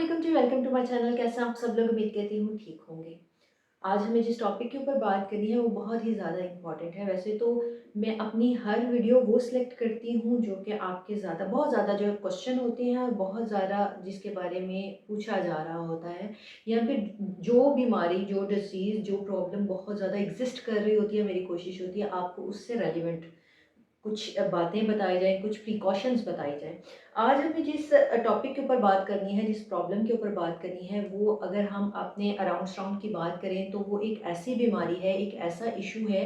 वालेकुम जी, welcome to my channel. कैसे हैं आप सब लोग? उम्मीद करती हूँ ठीक होंगे। आज हमें जिस टॉपिक के ऊपर बात करनी है वो बहुत ही ज़्यादा इम्पॉर्टेंट है। वैसे तो मैं अपनी हर वीडियो वो सिलेक्ट करती हूँ जो कि आपके बहुत ज़्यादा जो क्वेश्चन होते हैं और बहुत ज़्यादा जिसके बारे में पूछा जा रहा होता है, या फिर जो बीमारी, जो डिसीज़, जो प्रॉब्लम बहुत ज़्यादा एग्जिस्ट कर रही होती है। मेरी कोशिश होती है आपको उससे रेलिवेंट कुछ बातें बताई जाएँ, कुछ प्रिकॉशंस बताई जाएँ। आज हमें जिस टॉपिक के ऊपर बात करनी है, जिस प्रॉब्लम के ऊपर बात करनी है, वो अगर हम अपने अराउंड-सराउंड की बात करें, तो वो एक ऐसी बीमारी है, एक ऐसा इश्यू है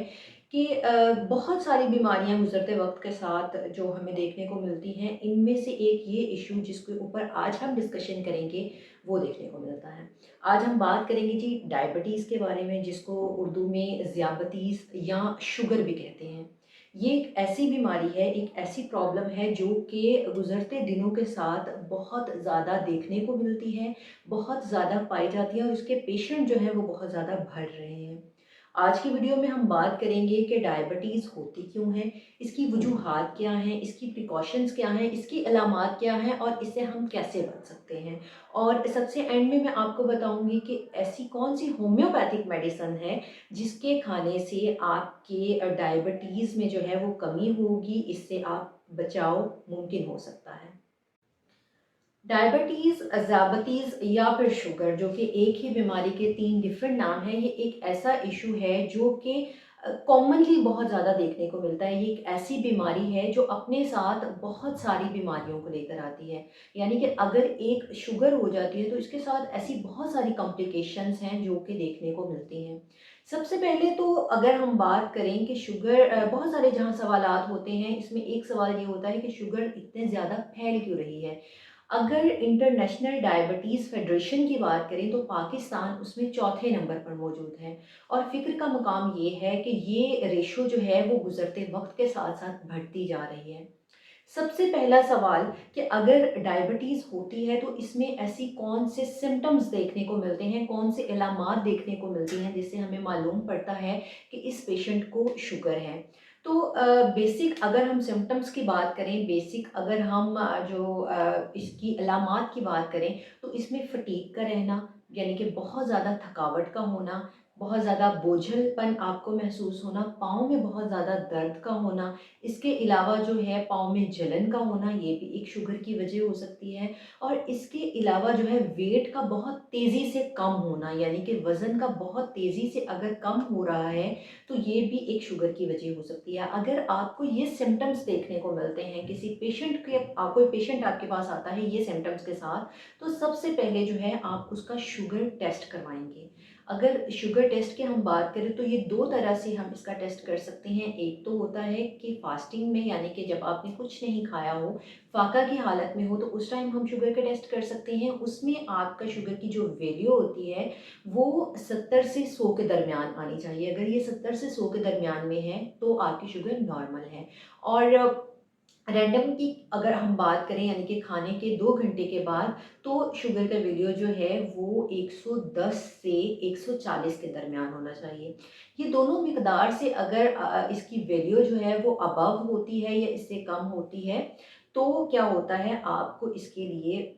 कि बहुत सारी बीमारियाँ गुज़रते वक़्त के साथ जो हमें देखने को मिलती हैं, इनमें से एक ये इश्यू जिसके ऊपर आज हम डिस्कशन करेंगे, वो देखने को मिलता है। आज हम बात करेंगे जी डायबिटीज़ के बारे में, जिसको उर्दू में ज़ियाबतीस या शुगर भी कहते हैं। ये एक ऐसी बीमारी है, एक ऐसी प्रॉब्लम है जो कि गुज़रते दिनों के साथ बहुत ज़्यादा देखने को मिलती है, बहुत ज़्यादा पाई जाती है और इसके पेशेंट जो हैं वो बहुत ज़्यादा बढ़ रहे हैं। आज की वीडियो में हम बात करेंगे कि डायबिटीज़ होती क्यों है, इसकी वजूहात क्या हैं, इसकी प्रिकॉशंस क्या हैं, इसकी अलामात क्या हैं और इससे हम कैसे बच सकते हैं। और सबसे एंड में मैं आपको बताऊँगी कि ऐसी कौन-सी होम्योपैथिक मेडिसिन है जिसके खाने से आपके डायबिटीज़ में जो है वो कमी होगी, इससे आप बचाव मुमकिन हो सकता है। डायबिटीज़, ज़ियाबतीस या फिर शुगर, जो कि एक ही बीमारी के 3 डिफरेंट नाम हैं, ये एक ऐसा इश्यू है जो कि कॉमनली बहुत ज़्यादा देखने को मिलता है। ये एक ऐसी बीमारी है जो अपने साथ बहुत सारी बीमारियों को लेकर आती है। यानी कि अगर एक शुगर हो जाती है तो इसके साथ ऐसी बहुत सारी कॉम्प्लिकेशंस हैं जो कि देखने को मिलती हैं। सबसे पहले तो अगर हम बात करें कि शुगर, बहुत सारे जहाँ सवालात होते हैं, इसमें एक सवाल ये होता है कि शुगर इतने ज़्यादा फैल क्यों रही है? अगर इंटरनेशनल डायबिटीज़ फेडरेशन की बात करें तो पाकिस्तान उसमें चौथे नंबर पर मौजूद है। और फ़िक्र का मुकाम ये है कि ये रेशो जो है वो गुज़रते वक्त के साथ साथ बढ़ती जा रही है। सबसे पहला सवाल कि अगर डायबिटीज़ होती है तो इसमें ऐसी कौन से सिम्टम्स देखने को मिलते हैं, कौन से इलामात देखने को मिलती हैं जिससे हमें मालूम पड़ता है कि इस पेशेंट को शुगर है। तो बेसिक अगर हम सिम्टम्स की बात करें, बेसिक अगर हम इसकी अलामात की बात करें, तो इसमें फटीग का रहना, यानी कि बहुत ज़्यादा थकावट का होना, बहुत ज़्यादा बोझलपन आपको महसूस होना, पाँव में बहुत ज़्यादा दर्द का होना, इसके अलावा जो है पाँव में जलन का होना, ये भी एक शुगर की वजह हो सकती है। और इसके अलावा जो है वेट का बहुत तेज़ी से कम होना, यानी कि वज़न का बहुत तेज़ी से अगर कम हो रहा है, तो ये भी एक शुगर की वजह हो सकती है। अगर आपको ये सिम्पटम्स देखने को मिलते हैं, किसी पेशेंट के कोई पेशेंट आपके पास आता है ये सिम्पटम्स के साथ, तो सबसे पहले जो है आप उसका शुगर टेस्ट करवाएँगे। अगर शुगर टेस्ट की हम बात करें तो ये 2 तरह से हम इसका टेस्ट कर सकते हैं। एक तो होता है कि फ़ास्टिंग में, यानी कि जब आपने कुछ नहीं खाया हो, फ़ाका की हालत में हो, तो उस टाइम हम शुगर का टेस्ट कर सकते हैं। उसमें आपका शुगर की जो वैल्यू होती है वो 70 से 100 के दरमियान आनी चाहिए। अगर ये 70 से 100 के दरमियान में है तो आपकी शुगर नॉर्मल है। और रैंडम की अगर हम बात करें, यानी कि खाने के 2 घंटे के बाद, तो शुगर का वैल्यू जो है वो 110 से 140 के दरमियान होना चाहिए। ये दोनों मिकदार से अगर इसकी वैल्यू जो है वो अबव होती है या इससे कम होती है, तो क्या होता है, आपको इसके लिए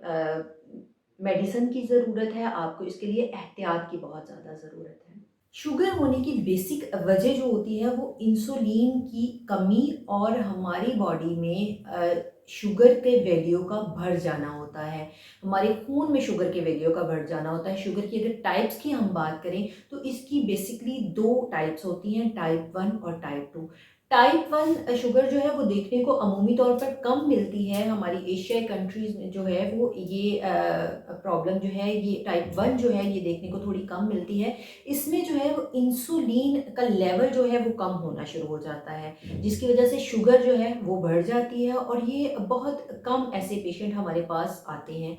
मेडिसिन की ज़रूरत है, आपको इसके लिए एहतियात की बहुत ज़्यादा ज़रूरत है। शुगर होने की बेसिक वजह जो होती है वो इंसुलिन की कमी और हमारी बॉडी में शुगर के वैल्यू का बढ़ जाना होता है। हमारे खून में शुगर के वैल्यू का बढ़ जाना होता है। शुगर की अगर टाइप्स की हम बात करें तो इसकी बेसिकली 2 टाइप्स होती हैं, टाइप 1 और टाइप 2। टाइप 1 शुगर जो है वो देखने को अमूमी तौर पर कम मिलती है। हमारी एशियाई कंट्रीज़ में जो है वो ये प्रॉब्लम जो है, ये टाइप 1 जो है ये देखने को थोड़ी कम मिलती है। इसमें जो है वो इंसुलिन का लेवल जो है वो कम होना शुरू हो जाता है, जिसकी वजह से शुगर जो है वो बढ़ जाती है और ये बहुत कम ऐसे पेशेंट हमारे पास आते हैं।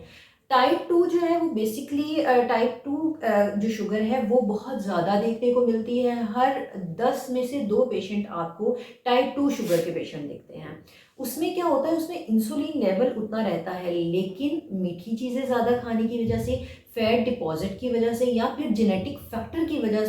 टाइप 2 जो है वो बेसिकली टाइप 2 जो शुगर है वो बहुत ज़्यादा देखने को मिलती है। हर 10 में से 2 पेशेंट आपको टाइप 2 शुगर के पेशेंट दिखते हैं। उसमें क्या होता है, उसमें इंसुलिन लेवल उतना रहता है, लेकिन मीठी चीज़ें ज़्यादा खाने की वजह से, फैट डिपॉज़िट की वजह से या फिर जेनेटिक फैक्टर की वजह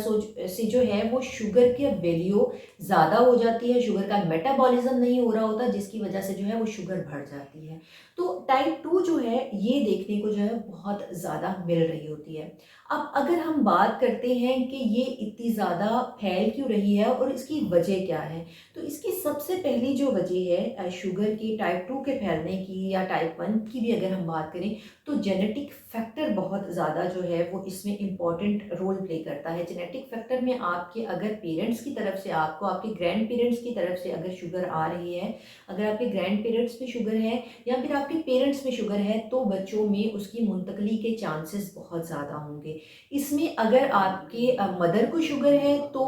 से जो है वो शुगर की वैल्यू ज़्यादा हो जाती है, शुगर का मेटाबॉलिज़्म नहीं हो रहा होता, जिसकी वजह से जो है वो शुगर बढ़ जाती है। तो टाइप 2 जो है ये देखने को जो है बहुत ज़्यादा मिल रही होती है। अब अगर हम बात करते हैं कि ये इतनी ज़्यादा फैल क्यों रही है और इसकी वजह क्या है? तो इसकी सबसे पहली जो वजह है शुगर की, टाइप 2 के फैलने की या टाइप 1 की भी अगर हम बात करें, तो जेनेटिक फैक्टर बहुत ज़्यादा जो है वो इसमें इम्पॉर्टेंट रोल प्ले करता है। जेनेटिक फैक्टर में आपके अगर पेरेंट्स की तरफ से आपको, आपके ग्रैंड पेरेंट्स की तरफ से अगर शुगर आ रही है, अगर आपके ग्रैंड पेरेंट्स में शुगर है या फिर आपके पेरेंट्स में शुगर है, तो बच्चों में उसकी मुंतकली के चांसेस बहुत ज़्यादा होंगे। इसमें अगर आपके मदर को शुगर है तो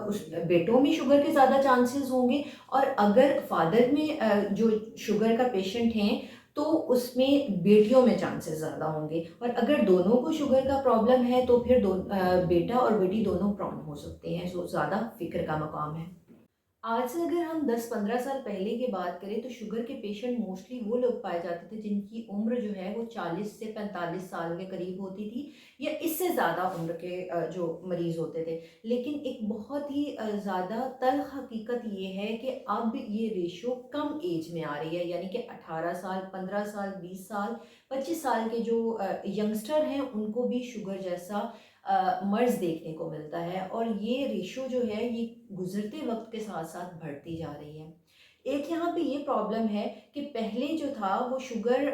उस बेटों में शुगर के ज़्यादा चांसेस होंगे, और अगर फादर में जो शुगर का पेशेंट हैं, तो उसमें बेटियों में चांसेस ज़्यादा होंगे, और अगर दोनों को शुगर का प्रॉब्लम है तो फिर बेटा और बेटी दोनों प्रॉन हो सकते हैं। सो ज़्यादा फ़िक्र का मकाम है। आज से अगर हम 10-15 साल पहले की बात करें, तो शुगर के पेशेंट मोस्टली वो लोग पाए जाते थे जिनकी उम्र जो है वो 40 से 45 साल के करीब होती थी, या इससे ज़्यादा उम्र के जो मरीज़ होते थे। लेकिन एक बहुत ही ज़्यादा तल्ख़ हकीकत ये है कि अब ये रेशो कम एज में आ रही है, यानी कि 18 साल, 15 साल, 20 साल, 25 साल के जो यंगस्टर हैं उनको भी शुगर जैसा मर्ज़ देखने को मिलता है, और ये रेशो जो है ये गुज़रते वक़्त के साथ-साथ बढ़ती जा रही है। एक यहाँ पे ये प्रॉब्लम है कि पहले जो था वो शुगर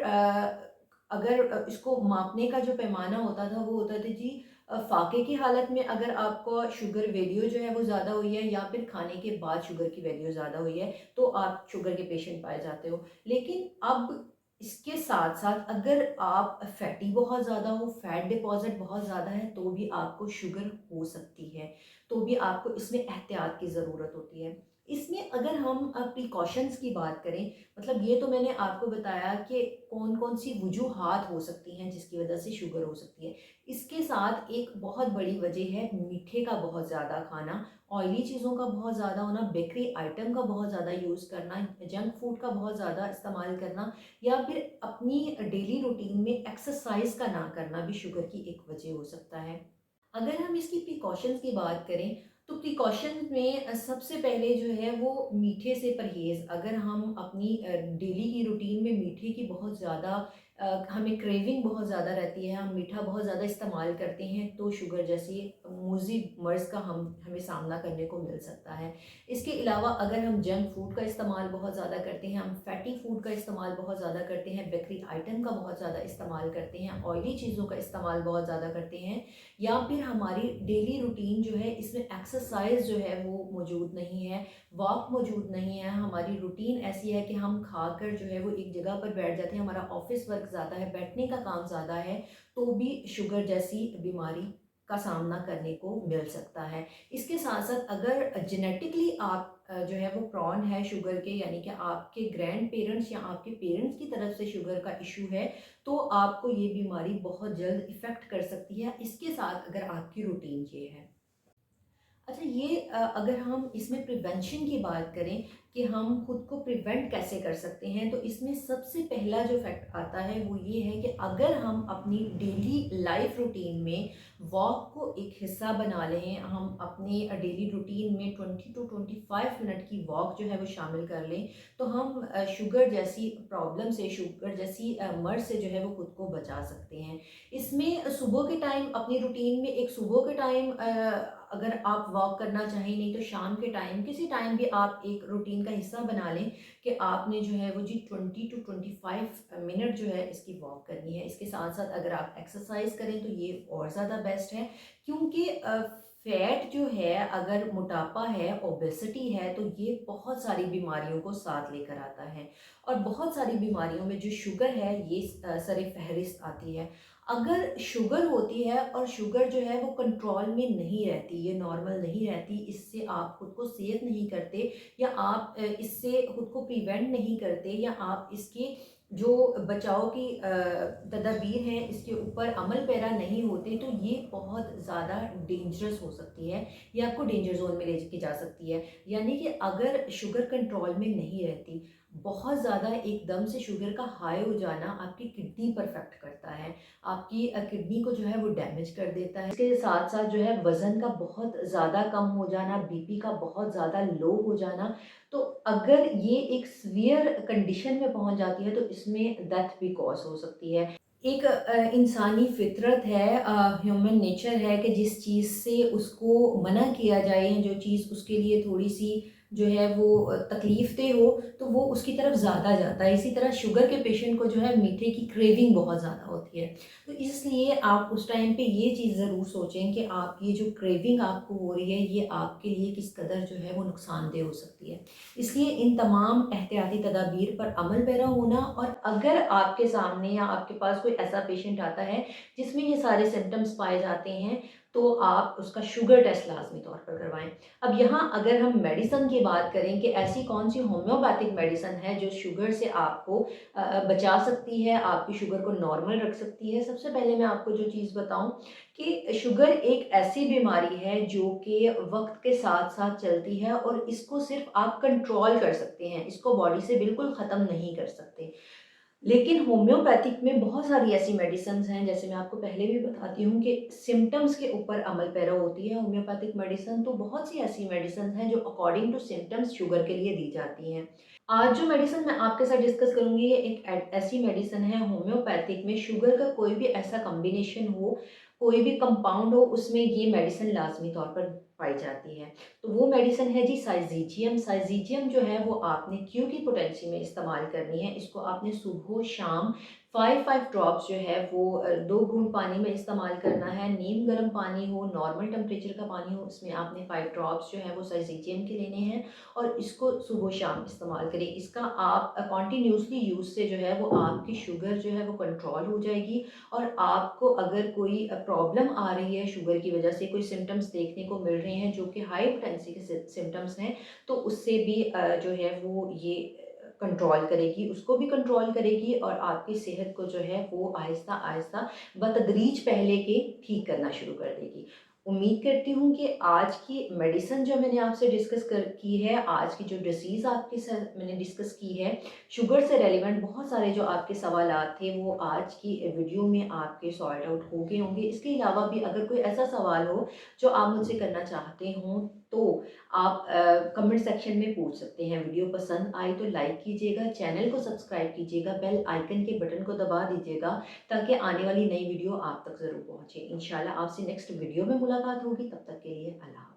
अगर इसको मापने का जो पैमाना होता था वो होता था जी फ़ाक़े की हालत में अगर आपको शुगर वैल्यू जो है वो ज़्यादा हुई है या फिर खाने के बाद शुगर की वैल्यू ज़्यादा हुई है, तो आप शुगर के पेशेंट पाए जाते हो। लेकिन अब इसके साथ-साथ अगर आप फैटी बहुत ज़्यादा हो, फैट डिपॉज़िट बहुत ज़्यादा है, तो भी आपको शुगर हो सकती है। तो भी आपको इसमें एहतियात की ज़रूरत होती है। इसमें अगर हम प्रिकॉशंस की बात करें, मतलब ये तो मैंने आपको बताया कि कौन-कौन सी वजूहात हो सकती हैं जिसकी वज़ह से शुगर हो सकती है। इसके साथ एक बहुत बड़ी वजह है मीठे का बहुत ज़्यादा खाना, ऑयली चीज़ों का बहुत ज़्यादा होना, बेकरी आइटम का बहुत ज़्यादा यूज़ करना, जंक फूड का बहुत ज़्यादा इस्तेमाल करना, या फिर अपनी डेली रूटीन में एक्सरसाइज का ना करना भी शुगर की एक वजह हो सकता है। अगर हम इसकी प्रिकॉशंस की बात करें, तो प्रिकॉशंस में सबसे पहले जो है वो मीठे से परहेज़। अगर हम अपनी डेली की रूटीन में मीठे की बहुत ज़्यादा हमें क्रेविंग बहुत ज़्यादा रहती है, हम मीठा बहुत ज़्यादा इस्तेमाल करते हैं, तो शुगर जैसी मूज़ी मर्ज़ का हमें सामना करने को मिल सकता है। इसके अलावा अगर हम जंक फूड का इस्तेमाल बहुत ज़्यादा करते हैं, हम फैटी फूड का इस्तेमाल बहुत ज़्यादा करते हैं, बेकरी आइटम का बहुत ज़्यादा इस्तेमाल करते हैं, ऑयली चीज़ों का इस्तेमाल बहुत ज़्यादा करते हैं, या फिर हमारी डेली रूटीन जो है इसमें एक्सरसाइज जो है वो मौजूद नहीं है, वॉक मौजूद नहीं है, हमारी रूटीन ऐसी है कि हम खाकर जो है वो एक जगह पर बैठ जाते हैं, हमारा ऑफिस वर्क ज़्यादा है, बैठने का काम ज़्यादा है, तो भी शुगर जैसी बीमारी का सामना करने को मिल सकता है। इसके साथ-साथ अगर जेनेटिकली आप जो है वो प्रॉन है शुगर के, यानी कि आपके ग्रैंड पेरेंट्स या आपके पेरेंट्स की तरफ से शुगर का इश्यू है, तो आपको ये बीमारी बहुत जल्द इफ़ेक्ट कर सकती है, इसके साथ अगर आपकी रूटीन ये है। अच्छा, ये अगर हम इसमें प्रिवेंशन की बात करें कि हम खुद को प्रिवेंट कैसे कर सकते हैं, तो इसमें सबसे पहला जो फैक्ट आता है वो ये है कि अगर हम अपनी डेली लाइफ रूटीन में वॉक को एक हिस्सा बना लें, हम अपने डेली रूटीन में 20 टू 25 मिनट की वॉक जो है वो शामिल कर लें, तो हम शुगर जैसी प्रॉब्लम से, शुगर जैसी मर्ज़ से जो है वो खुद को बचा सकते हैं। इसमें सुबह के टाइम अपनी रूटीन में एक सुबह के टाइम अगर आप वॉक करना चाहें, नहीं तो शाम के टाइम किसी टाइम भी आप एक रूटीन का हिस्सा बना लें कि आपने जो है वो जी 20 टू 25 मिनट जो है इसकी वॉक करनी है। इसके साथ-साथ अगर आप एक्सरसाइज करें तो ये और ज़्यादा बेस्ट है, क्योंकि फैट जो है, अगर मोटापा है, ओबेसिटी है, तो ये बहुत सारी बीमारियों को साथ लेकर आता है, और बहुत सारी बीमारियों में जो शुगर है ये सर-ए-फ़हरिस्त आती है। अगर शुगर होती है और शुगर जो है वो कंट्रोल में नहीं रहती, ये नॉर्मल नहीं रहती, इससे आप खुद को सेफ नहीं करते, या आप इससे खुद को प्रिवेंट नहीं करते, या आप इसके जो बचाव की तदाबीर हैं इसके ऊपर अमल पैरा नहीं होते, तो ये बहुत ज़्यादा डेंजरस हो सकती है, ये आपको डेंजर जोन में ले के जा सकती है। यानी कि अगर शुगर कंट्रोल में नहीं रहती, बहुत ज़्यादा एकदम से शुगर का हाई हो जाना आपकी किडनी पर इफ़ेक्ट करता है, आपकी किडनी को जो है वो डैमेज कर देता है। इसके साथ-साथ जो है वज़न का बहुत ज़्यादा कम हो जाना, बीपी का बहुत ज़्यादा लो हो जाना, तो अगर ये एक सीवियर कंडीशन में पहुँच जाती है तो इसमें डेथ भी कॉज़ हो सकती है। एक इंसानी फ़ितरत है, ह्यूमन नेचर है कि जिस चीज़ से उसको मना किया जाए, जो चीज़ उसके लिए थोड़ी-सी जो है वो तकलीफ़देह हो, तो वो उसकी तरफ ज़्यादा जाता है। इसी तरह शुगर के पेशेंट को जो है मीठे की क्रेविंग बहुत ज़्यादा होती है। तो इसलिए आप उस टाइम पे ये चीज़ ज़रूर सोचें कि आप ये जो क्रेविंग आपको हो रही है, ये आपके लिए किस कदर जो है वो नुकसानदेह हो सकती है। इसलिए इन तमाम एहतियाती तदाबीर पर अमल पैरा होना, और अगर आपके सामने या आपके पास कोई ऐसा पेशेंट आता है जिसमें ये सारे सिम्पटम्स पाए जाते हैं, तो आप उसका शुगर टेस्ट लाज़मी तौर पर करवाएँ। अब यहाँ अगर हम मेडिसिन की बात करें कि ऐसी कौन-सी होम्योपैथिक मेडिसिन है जो शुगर से आपको बचा सकती है, आपकी शुगर को नॉर्मल रख सकती है। सबसे पहले मैं आपको जो चीज़ बताऊँ कि शुगर एक ऐसी बीमारी है जो कि वक़्त के साथ-साथ चलती है, और इसको सिर्फ़ आप कंट्रोल कर सकते हैं, इसको बॉडी से बिल्कुल ख़त्म नहीं कर सकते। लेकिन होम्योपैथिक में बहुत सारी ऐसी मेडिसिन्स हैं, जैसे मैं आपको पहले भी बताती हूँ कि सिम्पटम्स के ऊपर अमल पैरा होती है होम्योपैथिक मेडिसिन। तो बहुत सी ऐसी मेडिसिन हैं जो अकॉर्डिंग टू सिम्पटम्स शुगर के लिए दी जाती हैं। आज जो मेडिसिन मैं आपके साथ डिस्कस करूँगी, ये एक ऐसी मेडिसिन है होम्योपैथिक में शुगर का कोई भी ऐसा कॉम्बिनेशन हो, कोई भी कंपाउंड हो, उसमें ये मेडिसिन लाजमी तौर पर पाई जाती है। तो वो मेडिसिन है जी साइज़िजियम। साइज़िजियम जो है वो आपने क्यू की पोटेंसी में इस्तेमाल करनी है। इसको आपने सुबह-शाम 5-5 ड्रॉप्स जो है वो 2 घूंट पानी में इस्तेमाल करना है। नीम गर्म पानी हो, नॉर्मल टेम्परेचर का पानी हो, इसमें आपने 5 ड्रॉप्स जो है वो साइज़िजियम के लेने हैं, और इसको सुबह-शाम इस्तेमाल करें। इसका आप कंटिन्यूअसली यूज़ से जो है वो आपकी शुगर जो है वो कंट्रोल हो जाएगी, और आपको अगर कोई प्रॉब्लम आ रही है शुगर की वजह से, कोई सिम्पटम्स देखने को मिल रहे हैं जो कि हाई पोटेंसी के सिम्पटम्स हैं, तो उससे भी जो है वो ये कंट्रोल करेगी, उसको भी कंट्रोल करेगी, और आपकी सेहत को जो है वो आहिस्ता-आहिस्ता बतदरीज पहले के ठीक करना शुरू कर देगी। उम्मीद करती हूँ कि आज की मेडिसिन जो मैंने आपसे डिस्कस की है, आज की जो डिसीज़ आपके साथ मैंने डिस्कस की है, शुगर से रेलेवेंट बहुत सारे जो आपके सवालात थे वो आज की वीडियो में आपके सॉल्व आउट हो गए होंगे। इसके अलावा भी अगर कोई ऐसा सवाल हो जो आप मुझसे करना चाहते हों, तो आप कमेंट सेक्शन में पूछ सकते हैं। वीडियो पसंद आई तो लाइक कीजिएगा, चैनल को सब्सक्राइब कीजिएगा, बेल आइकन के बटन को दबा दीजिएगा, ताकि आने वाली नई वीडियो आप तक ज़रूर पहुँचे। इंशाल्लाह आपसे नेक्स्ट वीडियो में मुलाकात होगी, तब तक के लिए अल्लाह हाफ़िज़।